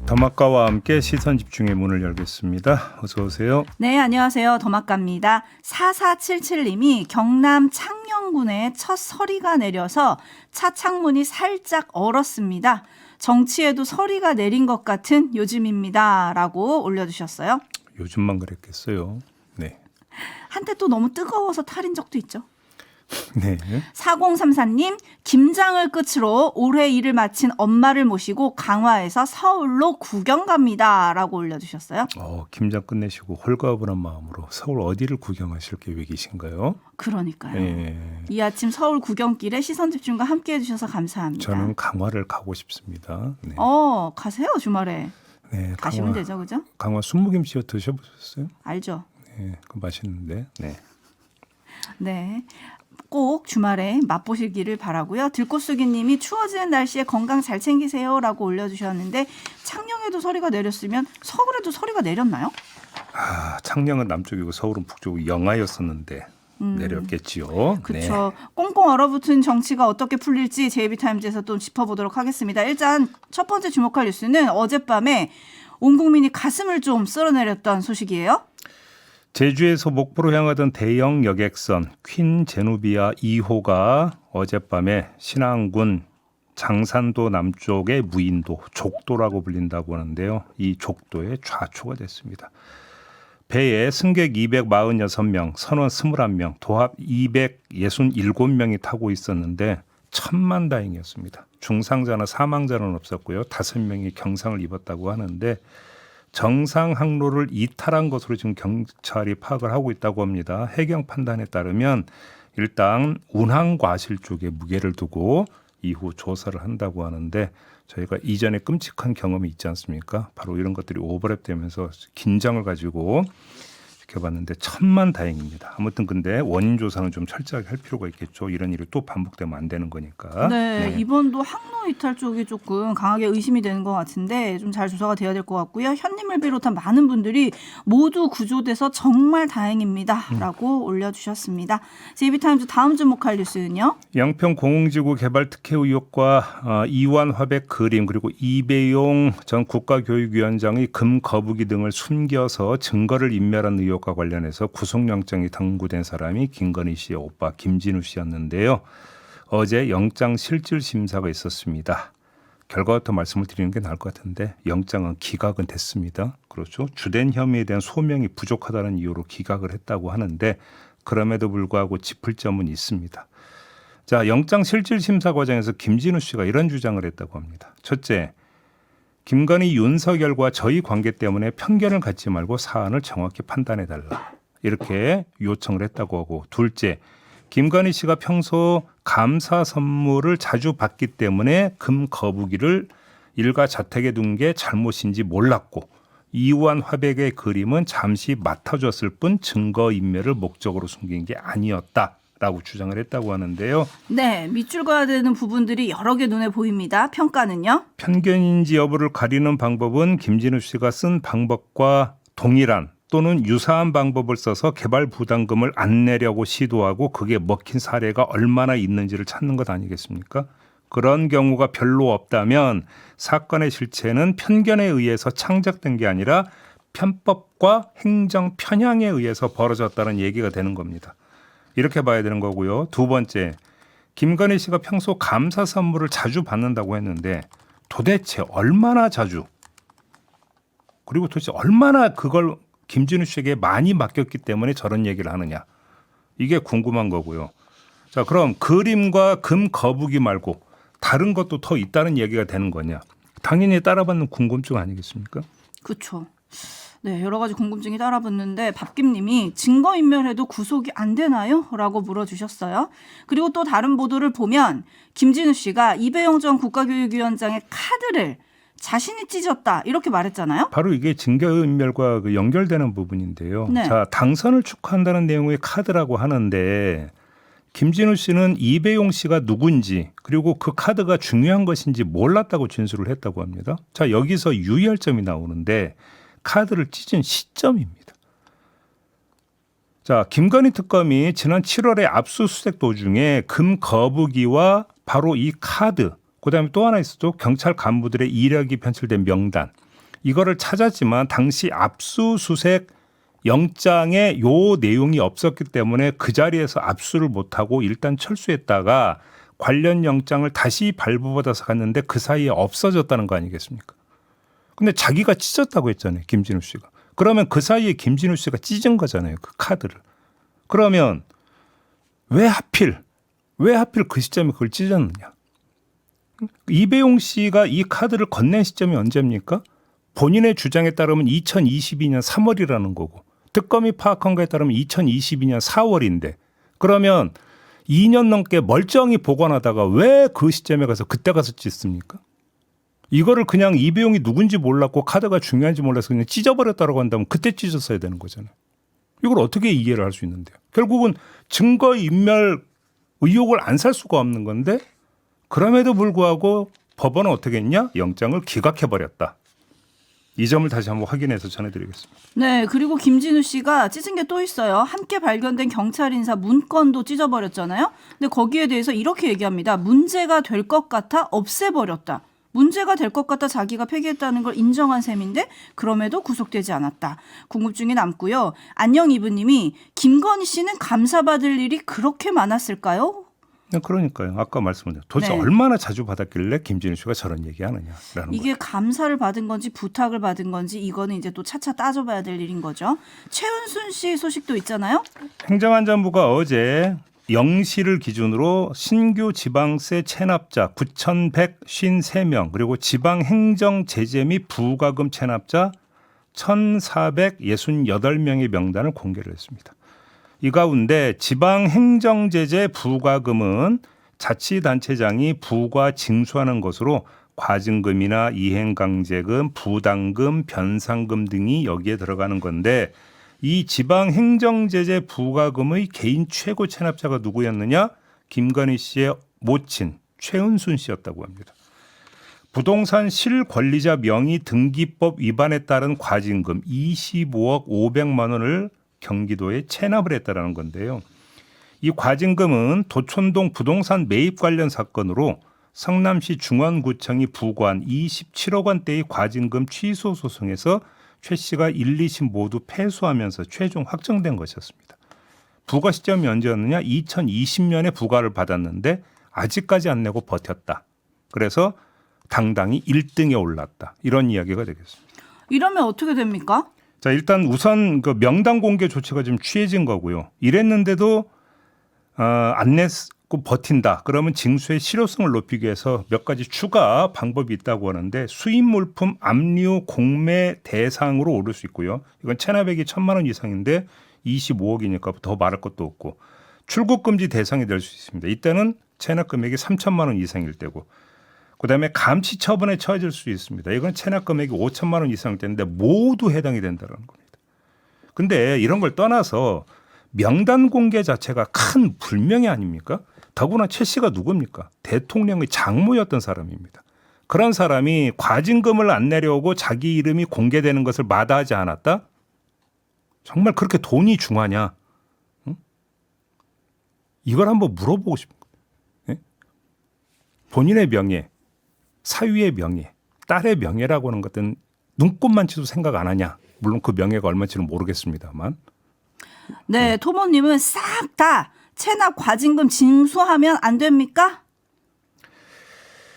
더마카와 함께 시선집중의 문을 열겠습니다. 어서 오세요. 네, 안녕하세요. 더마카입니다. 4477님이 경남 창녕군에 첫 서리가 내려서 차 창문이 살짝 얼었습니다. 정치에도 서리가 내린 것 같은 요즘입니다. 라고 올려주셨어요. 요즘만 그랬겠어요. 네. 한때 또 너무 뜨거워서 탈인 적도 있죠. 네. 4034님, 김장을 끝으로 올해 일을 마친 엄마를 모시고 강화에서 서울로 구경 갑니다. 라고 올려주셨어요. 김장 끝내시고 홀가분한 마음으로 서울 어디를 구경하실 계획이신가요? 그러니까요. 네. 이 아침 서울 구경길에 시선집중과 함께 해주셔서 감사합니다. 저는 강화를 가고 싶습니다. 네. 가세요 주말에. 네, 가시면 되죠, 그죠? 강화 순무김치 드셔보셨어요? 알죠. 네, 그 맛있는데. 네. 네. 꼭 주말에 맛보시기를 바라고요. 들꽃수기님이 추워지는 날씨에 건강 잘 챙기세요라고 올려주셨는데 창녕에도 서리가 내렸으면 서울에도 서리가 내렸나요? 창녕은 남쪽이고 서울은 북쪽이고 영하였었는데 내렸겠지요. 그렇죠. 꽁꽁 얼어붙은 정치가 어떻게 풀릴지 JB타임즈에서 또 짚어보도록 하겠습니다. 일단 첫 번째 주목할 뉴스는 어젯밤에 온 국민이 가슴을 좀 쓸어내렸던 소식이에요. 제주에서 목포로 향하던 대형 여객선 퀸 제누비아 2호가 어젯밤에 신안군 장산도 남쪽의 무인도 족도라고 불린다고 하는데요. 이 족도에 좌초가 됐습니다. 배에 승객 246명, 선원 21명, 도합 267명이 타고 있었는데 천만다행이었습니다. 중상자나 사망자는 없었고요. 5명이 경상을 입었다고 하는데 정상 항로를 이탈한 것으로 지금 경찰이 파악을 하고 있다고 합니다. 해경 판단에 따르면 일단 운항 과실 쪽에 무게를 두고 이후 조사를 한다고 하는데 저희가 이전에 끔찍한 경험이 있지 않습니까? 바로 이런 것들이 오버랩되면서 긴장을 가지고 지켜봤는데 천만다행입니다. 아무튼 근데 원인 조사는 좀 철저하게 할 필요가 있겠죠. 이런 일이 또 반복되면 안 되는 거니까. 네, 이번도 항로 이탈 쪽이 조금 강하게 의심이 되는 것 같은데 좀 잘 조사가 돼야 될 것 같고요. 현님을 비롯한 많은 분들이 모두 구조돼서 정말 다행입니다라고 올려주셨습니다. JB타임즈 다음 주목할 뉴스는요. 양평 공흥지구 개발 특혜 의혹과 이완 화백 그림 그리고 이배용 전 국가교육위원장의 금 거부기 등을 숨겨서 증거를 인멸한 의혹과 관련해서 구속영장이 당구된 사람이 김건희 씨의 오빠 김진우 씨였는데요. 어제 영장 실질 심사가 있었습니다. 결과부터 말씀을 드리는 게 나을 것 같은데 영장은 기각은 됐습니다. 그렇죠. 주된 혐의에 대한 소명이 부족하다는 이유로 기각을 했다고 하는데 그럼에도 불구하고 짚을 점은 있습니다. 자, 영장 실질 심사 과정에서 김진우 씨가 이런 주장을 했다고 합니다. 첫째, 김건희 윤석열과 저희 관계 때문에 편견을 갖지 말고 사안을 정확히 판단해달라. 이렇게 요청을 했다고 하고 둘째, 김건희 씨가 평소 감사 선물을 자주 받기 때문에 금 거부기를 일가 자택에 둔 게 잘못인지 몰랐고 이완 화백의 그림은 잠시 맡아줬을 뿐 증거인멸을 목적으로 숨긴 게 아니었다라고 주장을 했다고 하는데요. 네, 밑줄 그어야 되는 부분들이 여러 개 눈에 보입니다. 평가는요? 편견인지 여부를 가리는 방법은 김진우 씨가 쓴 방법과 동일한 또는 유사한 방법을 써서 개발 부담금을 안 내려고 시도하고 그게 먹힌 사례가 얼마나 있는지를 찾는 것 아니겠습니까? 그런 경우가 별로 없다면 사건의 실체는 편견에 의해서 창작된 게 아니라 편법과 행정 편향에 의해서 벌어졌다는 얘기가 되는 겁니다. 이렇게 봐야 되는 거고요. 두 번째, 김건희 씨가 평소 감사 선물을 자주 받는다고 했는데 도대체 얼마나 자주 그리고 도대체 얼마나 그걸 김진우 씨에게 많이 맡겼기 때문에 저런 얘기를 하느냐. 이게 궁금한 거고요. 자, 그럼 그림과 금 거부기 말고 다른 것도 더 있다는 얘기가 되는 거냐. 당연히 따라받는 궁금증 아니겠습니까? 그렇죠. 네, 여러 가지 궁금증이 따라붙는데 밥김님이 증거인멸해도 구속이 안 되나요? 라고 물어주셨어요. 그리고 또 다른 보도를 보면 김진우 씨가 이배용 전 국가교육위원장의 카드를 자신이 찢었다 이렇게 말했잖아요. 바로 이게 증거인멸과 연결되는 부분인데요. 네. 자, 당선을 축하한다는 내용의 카드라고 하는데 김진우 씨는 이배용 씨가 누군지 그리고 그 카드가 중요한 것인지 몰랐다고 진술을 했다고 합니다. 자, 여기서 유의할 점이 나오는데 카드를 찢은 시점입니다. 자, 김건희 특검이 지난 7월에 압수수색 도중에 금 거부기와 바로 이 카드, 그다음에 또 하나 있었죠. 경찰 간부들의 이력이 편출된 명단. 이거를 찾았지만 당시 압수수색 영장에 요 내용이 없었기 때문에 그 자리에서 압수를 못하고 일단 철수했다가 관련 영장을 다시 발부받아서 갔는데 그 사이에 없어졌다는 거 아니겠습니까? 근데 자기가 찢었다고 했잖아요. 김진우 씨가. 그러면 그 사이에 김진우 씨가 찢은 거잖아요. 그 카드를. 그러면 왜 하필 그 시점에 그걸 찢었느냐. 이배용 씨가 이 카드를 건넨 시점이 언제입니까? 본인의 주장에 따르면 2022년 3월이라는 거고 특검이 파악한 거에 따르면 2022년 4월인데 그러면 2년 넘게 멀쩡히 보관하다가 왜 그 시점에 가서 그때 가서 찢습니까? 이거를 그냥 이배용이 누군지 몰랐고 카드가 중요한지 몰라서 그냥 찢어버렸다고 한다면 그때 찢었어야 되는 거잖아요. 이걸 어떻게 이해를 할 수 있는데요. 결국은 증거인멸 의혹을 안 살 수가 없는 건데 그럼에도 불구하고 법원은 어떻게 했냐? 영장을 기각해버렸다. 이 점을 다시 한번 확인해서 전해드리겠습니다. 네, 그리고 김진우 씨가 찢은 게 또 있어요. 함께 발견된 경찰 인사 문건도 찢어버렸잖아요. 근데 거기에 대해서 이렇게 얘기합니다. 문제가 될 것 같아 없애버렸다. 문제가 될 것 같아 자기가 폐기했다는 걸 인정한 셈인데 그럼에도 구속되지 않았다. 궁금증이 남고요. 안녕 이브님이 김건희 씨는 감사받을 일이 그렇게 많았을까요? 그러니까요. 아까 말씀드린 도대체 네. 얼마나 자주 받았길래 김진우 씨가 저런 얘기하느냐라는 이게 거죠. 감사를 받은 건지 부탁을 받은 건지 이거는 이제 또 차차 따져봐야 될 일인 거죠. 최은순 씨 소식도 있잖아요. 행정안전부가 어제 0시를 기준으로 신규 지방세 체납자 9,153명 그리고 지방행정제재 및 부과금 체납자 1,468명의 명단을 공개를 했습니다. 이 가운데 지방행정제재 부과금은 자치단체장이 부과 징수하는 것으로 과징금이나 이행강제금, 부담금, 변상금 등이 여기에 들어가는 건데 이 지방행정제재 부과금의 개인 최고 체납자가 누구였느냐? 김건희 씨의 모친 최은순 씨였다고 합니다. 부동산 실권리자 명의 등기법 위반에 따른 과징금 25억 500만 원을 경기도에 체납을 했다라는 건데요. 이 과징금은 도촌동 부동산 매입 관련 사건으로 성남시 중원구청이 부과한 27억 원대의 과징금 취소 소송에서 최 씨가 1, 2심 모두 패소하면서 최종 확정된 것이었습니다. 부과 시점이 언제였느냐? 2020년에 부과를 받았는데 아직까지 안 내고 버텼다. 그래서 당당히 1등에 올랐다. 이런 이야기가 되겠습니다. 이러면 어떻게 됩니까? 자, 일단 우선 그 명단 공개 조치가 좀 취해진 거고요. 이랬는데도 안 냈고 버틴다. 그러면 징수의 실효성을 높이기 위해서 몇 가지 추가 방법이 있다고 하는데 수입 물품 압류 공매 대상으로 오를 수 있고요. 이건 체납액이 1,000만 원 이상인데 25억이니까 더 말할 것도 없고 출국 금지 대상이 될 수 있습니다. 이때는 체납 금액이 3,000만 원 이상일 때고 그다음에 감시 처분에 처해질 수 있습니다. 이건 체납 금액이 5천만 원 이상일 때인데 모두 해당이 된다는 겁니다. 근데 이런 걸 떠나서 명단 공개 자체가 큰 불명예 아닙니까? 더구나 최 씨가 누굽니까? 대통령의 장모였던 사람입니다. 그런 사람이 과징금을 안 내려오고 자기 이름이 공개되는 것을 마다하지 않았다? 정말 그렇게 돈이 중하냐? 응? 이걸 한번 물어보고 싶은 거예요. 네? 본인의 명예, 사위의 명예, 딸의 명예라고 하는 것은 눈꼽만치도 생각 안 하냐? 물론 그 명예가 얼마인지는 모르겠습니다만. 네, 토모님은 싹 다 체납 과징금 징수하면 안 됩니까?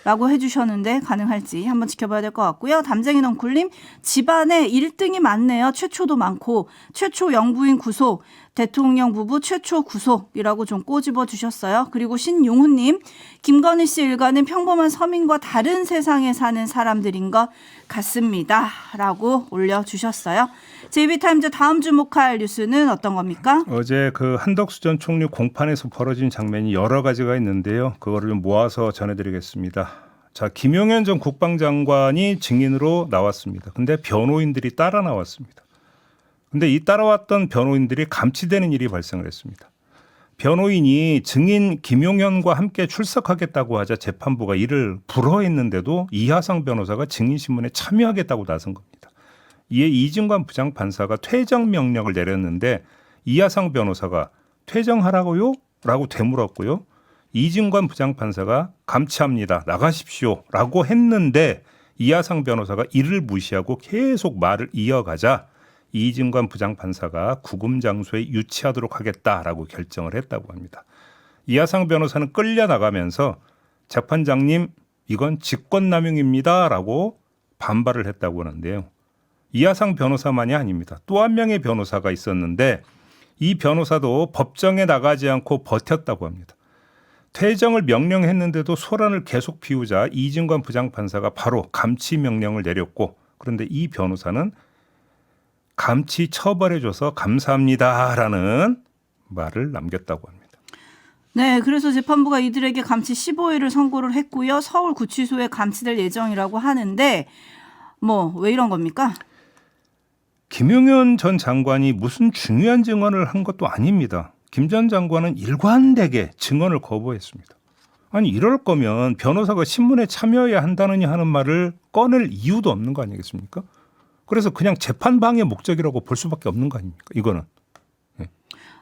라고 해주셨는데 가능할지 한번 지켜봐야 될 것 같고요. 담쟁이 넝쿨님 집안에 1등이 많네요. 최초도 많고 최초 영부인 구속 대통령 부부 최초 구속이라고 좀 꼬집어 주셨어요. 그리고 신용훈님 김건희 씨 일가는 평범한 서민과 다른 세상에 사는 사람들인 것 같습니다. 라고 올려주셨어요. JB타임즈 다음 주목할 뉴스는 어떤 겁니까? 어제 그 한덕수 전 총리 공판에서 벌어진 장면이 여러 가지가 있는데요. 그거를 좀 모아서 전해드리겠습니다. 자, 김용현 전 국방장관이 증인으로 나왔습니다. 근데 변호인들이 따라 나왔습니다. 근데 이 따라왔던 변호인들이 감치되는 일이 발생을 했습니다. 변호인이 증인 김용현과 함께 출석하겠다고 하자 재판부가 이를 불허했는데도 이하상 변호사가 증인신문에 참여하겠다고 나선 겁니다. 이에 이진관 부장판사가 퇴정 명령을 내렸는데 이하상 변호사가 퇴정하라고요? 라고 되물었고요. 이진관 부장판사가 감치합니다. 나가십시오. 라고 했는데 이하상 변호사가 이를 무시하고 계속 말을 이어가자 이진관 부장판사가 구금 장소에 유치하도록 하겠다라고 결정을 했다고 합니다. 이하상 변호사는 끌려나가면서 재판장님 이건 직권남용입니다라고 반발을 했다고 하는데요. 이하상 변호사만이 아닙니다. 또 한 명의 변호사가 있었는데 이 변호사도 법정에 나가지 않고 버텼다고 합니다. 퇴정을 명령했는데도 소란을 계속 피우자 이진관 부장판사가 바로 감치 명령을 내렸고 그런데 이 변호사는 감치 처벌해줘서 감사합니다라는 말을 남겼다고 합니다. 네, 그래서 재판부가 이들에게 감치 15일을 선고를 했고요. 서울구치소에 감치될 예정이라고 하는데 왜 이런 겁니까? 김용현 전 장관이 무슨 중요한 증언을 한 것도 아닙니다. 김 전 장관은 일관되게 증언을 거부했습니다. 아니 이럴 거면 변호사가 신문에 참여해야 한다느니 하는 말을 꺼낼 이유도 없는 거 아니겠습니까? 그래서 그냥 재판 방해 목적이라고 볼 수밖에 없는 거 아닙니까? 이거는.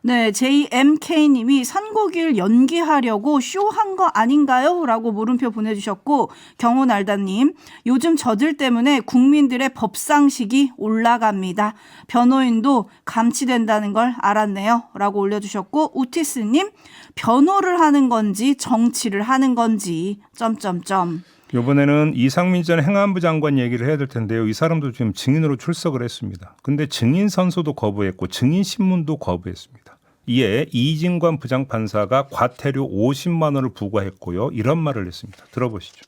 네, JMK님이 선고기일 연기하려고 쇼한 거 아닌가요? 라고 물음표 보내주셨고 경호날다님 요즘 저들 때문에 국민들의 법상식이 올라갑니다. 변호인도 감치된다는 걸 알았네요. 라고 올려주셨고 우티스님 변호를 하는 건지 정치를 하는 건지 점점점. 이번에는 이상민 전 행안부 장관 얘기를 해야 될 텐데요. 이 사람도 지금 증인으로 출석을 했습니다. 근데 증인 선서도 거부했고 증인 신문도 거부했습니다. 이에 이진관 부장판사가 과태료 50만 원을 부과했고요. 이런 말을 했습니다. 들어보시죠.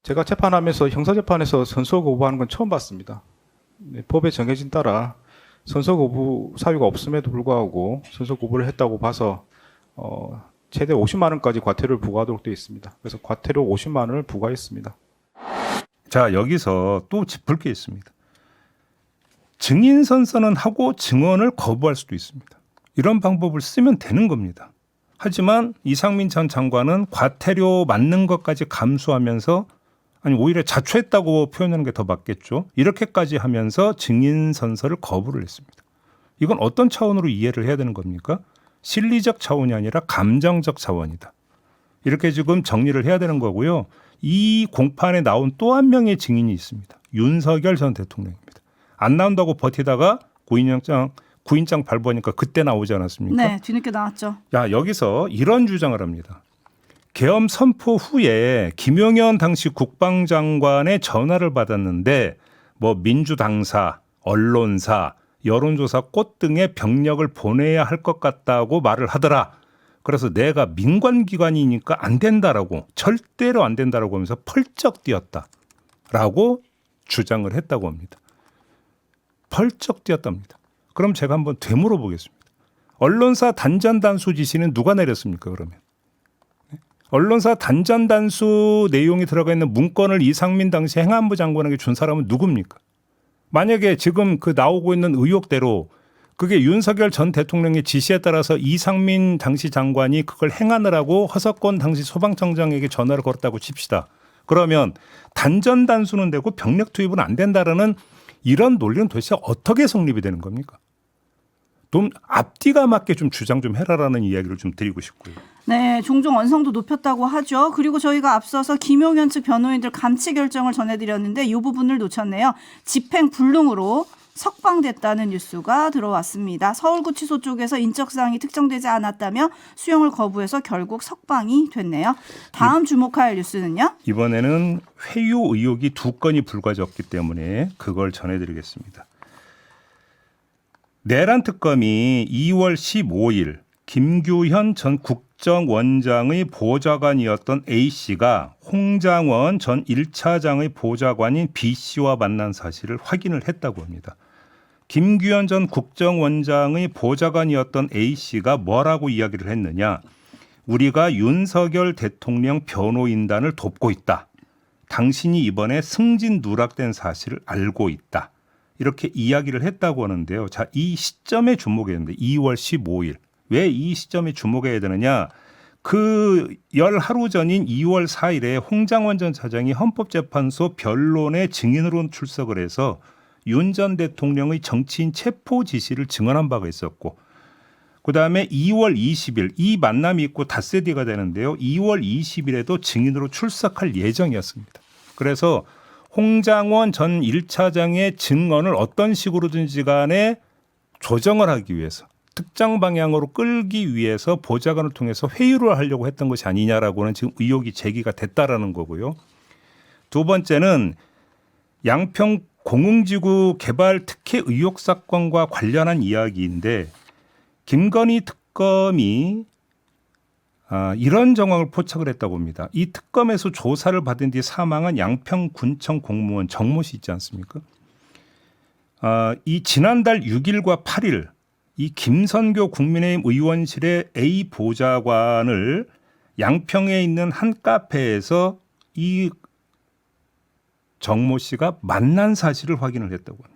제가 재판하면서 형사재판에서 선서 거부하는 건 처음 봤습니다. 법에 정해진 따라 선서 거부 사유가 없음에도 불구하고 선서 거부를 했다고 봐서 최대 50만 원까지 과태료를 부과하도록 되어 있습니다. 그래서 과태료 50만 원을 부과했습니다. 자, 여기서 또 짚을 게 있습니다. 증인 선서는 하고 증언을 거부할 수도 있습니다. 이런 방법을 쓰면 되는 겁니다. 하지만 이상민 전 장관은 과태료 맞는 것까지 감수하면서 오히려 자초했다고 표현하는 게 더 맞겠죠. 이렇게까지 하면서 증인 선서를 거부를 했습니다. 이건 어떤 차원으로 이해를 해야 되는 겁니까? 실리적 차원이 아니라 감정적 차원이다. 이렇게 지금 정리를 해야 되는 거고요. 이 공판에 나온 또 한 명의 증인이 있습니다. 윤석열 전 대통령입니다. 안 나온다고 버티다가 구인장 발부하니까 그때 나오지 않았습니까? 네, 뒤늦게 나왔죠. 여기서 이런 주장을 합니다. 계엄 선포 후에 김용현 당시 국방장관의 전화를 받았는데 민주당사, 언론사, 여론조사 꽃 등의 병력을 보내야 할 것 같다고 말을 하더라. 그래서 내가 민관기관이니까 안 된다라고 절대로 안 된다라고 하면서 펄쩍 뛰었다라고 주장을 했다고 합니다. 펄쩍 뛰었답니다. 그럼 제가 한번 되물어 보겠습니다. 언론사 단전단수 지시는 누가 내렸습니까? 그러면 언론사 단전단수 내용이 들어가 있는 문건을 이상민 당시 행안부 장관에게 준 사람은 누굽니까? 만약에 지금 나오고 있는 의혹대로 그게 윤석열 전 대통령의 지시에 따라서 이상민 당시 장관이 그걸 행하느라고 허석권 당시 소방청장에게 전화를 걸었다고 칩시다. 그러면 단전단수는 되고 병력 투입은 안 된다라는 이런 논리는 도대체 어떻게 성립이 되는 겁니까? 좀 앞뒤가 맞게 좀 주장 좀 해라라는 이야기를 좀 드리고 싶고요. 네, 종종 언성도 높였다고 하죠. 그리고 저희가 앞서서 김용현 측 변호인들 감치 결정을 전해드렸는데 이 부분을 놓쳤네요. 집행불능으로 석방됐다는 뉴스가 들어왔습니다. 서울구치소 쪽에서 인적사항이 특정되지 않았다며 수용을 거부해서 결국 석방이 됐네요. 다음 주목할 뉴스는요? 이번에는 회유 의혹이 2건이 불거졌기 때문에 그걸 전해드리겠습니다. 내란 특검이 2월 15일 김규현 전 국정원장의 보좌관이었던 A씨가 홍장원 전 1차장의 보좌관인 B씨와 만난 사실을 확인을 했다고 합니다. 김규현 전 국정원장의 보좌관이었던 A씨가 뭐라고 이야기를 했느냐. 우리가 윤석열 대통령 변호인단을 돕고 있다. 당신이 이번에 승진 누락된 사실을 알고 있다. 이렇게 이야기를 했다고 하는데요. 자, 이 시점에 주목해야 되는데 2월 15일. 왜 이 시점에 주목해야 되느냐. 열 하루 전인 2월 4일에 홍장원 전 차장이 헌법재판소 변론의 증인으로 출석을 해서 윤 전 대통령의 정치인 체포 지시를 증언한 바가 있었고 그다음에 2월 20일 이 만남이 있고 닷새 뒤가 되는데요. 2월 20일에도 증인으로 출석할 예정이었습니다. 그래서 홍장원 전 1차장의 증언을 어떤 식으로든지 간에 조정을 하기 위해서 특정 방향으로 끌기 위해서 보좌관을 통해서 회유를 하려고 했던 것이 아니냐라고는 지금 의혹이 제기가 됐다라는 거고요. 두 번째는 양평 공흥지구 개발 특혜 의혹 사건과 관련한 이야기인데 김건희 특검이 이런 정황을 포착을 했다고 합니다. 이 특검에서 조사를 받은 뒤 사망한 양평군청 공무원 정모 씨 있지 않습니까? 이 지난달 6일과 8일 이 김선교 국민의힘 의원실의 A 보좌관을 양평에 있는 한 카페에서 이 정모 씨가 만난 사실을 확인을 했다고 합니다.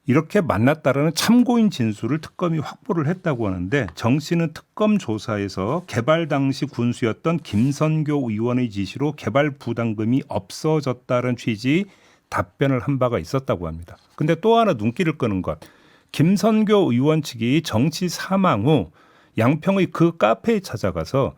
이렇게 만났다라는 참고인 진술을 특검이 확보를 했다고 하는데 정 씨는 특검 조사에서 개발 당시 군수였던 김선교 의원의 지시로 개발 부담금이 없어졌다는 취지 답변을 한 바가 있었다고 합니다. 근데 또 하나 눈길을 끄는 것. 김선교 의원 측이 정 씨 사망 후 양평의 그 카페에 찾아가서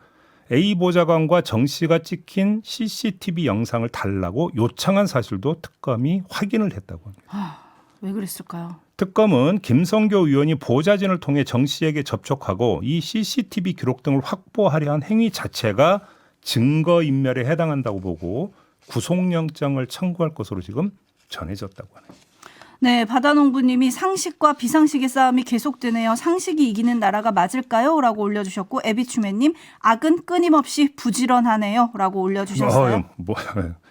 A 보좌관과 정 씨가 찍힌 CCTV 영상을 달라고 요청한 사실도 특검이 확인을 했다고 합니다. 왜 그랬을까요? 특검은 김성교 의원이 보좌진을 통해 정 씨에게 접촉하고 이 CCTV 기록 등을 확보하려 한 행위 자체가 증거인멸에 해당한다고 보고 구속영장을 청구할 것으로 지금 전해졌다고 하네요. 네, 바다농부님이 상식과 비상식의 싸움이 계속되네요. 상식이 이기는 나라가 맞을까요? 라고 올려주셨고 에비추맨님 악은 끊임없이 부지런하네요. 라고 올려주셨어요.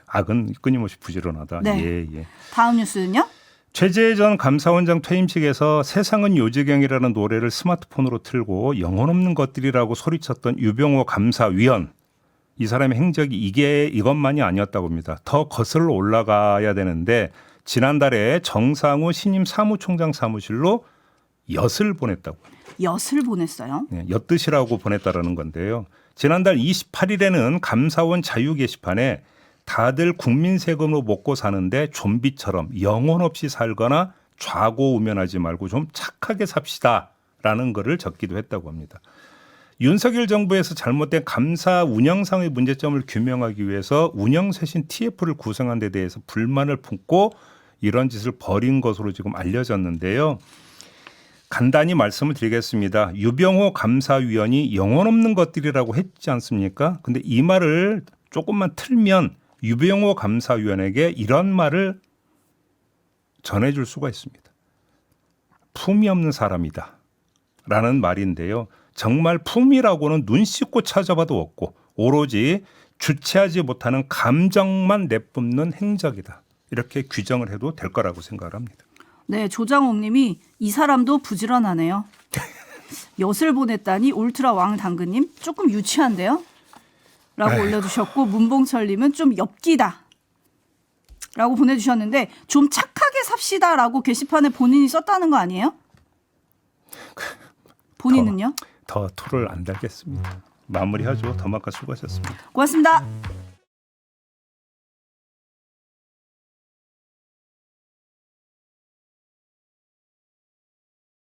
악은 끊임없이 부지런하다. 네. 예. 다음 뉴스는요? 최재해 전 감사원장 퇴임식에서 세상은 요지경이라는 노래를 스마트폰으로 틀고 영혼 없는 것들이라고 소리쳤던 유병호 감사위원. 이 사람의 행적이 이것만이 아니었다고 합니다. 더 거슬러 올라가야 되는데 지난달에 정상우 신임 사무총장 사무실로 엿을 보냈다고 합니다. 엿을 보냈어요? 네, 엿드시라고 보냈다라는 건데요. 지난달 28일에는 감사원 자유 게시판에 다들 국민 세금으로 먹고 사는데 좀비처럼 영혼 없이 살거나 좌고우면하지 말고 좀 착하게 삽시다라는 글을 적기도 했다고 합니다. 윤석열 정부에서 잘못된 감사 운영상의 문제점을 규명하기 위해서 운영쇄신 TF를 구성한 데 대해서 불만을 품고 이런 짓을 벌인 것으로 지금 알려졌는데요. 간단히 말씀을 드리겠습니다. 유병호 감사위원이 영혼 없는 것들이라고 했지 않습니까? 근데 이 말을 조금만 틀면 유병호 감사위원에게 이런 말을 전해줄 수가 있습니다. 품이 없는 사람이다 라는 말인데요. 정말 품이라고는 눈 씻고 찾아봐도 없고 오로지 주체하지 못하는 감정만 내뿜는 행적이다. 이렇게 규정을 해도 될 거라고 생각을 합니다. 네, 조장옥님이 이 사람도 부지런하네요. 엿을 보냈다니 울트라 왕 당근님 조금 유치한데요? 라고 올려주셨고 문봉철님은 좀 엽기다 라고 보내주셨는데 좀 착하게 삽시다라고 게시판에 본인이 썼다는 거 아니에요? 본인은요? 더 토를 안 달겠습니다. 마무리하죠. 더마카 수고하셨습니다. 고맙습니다.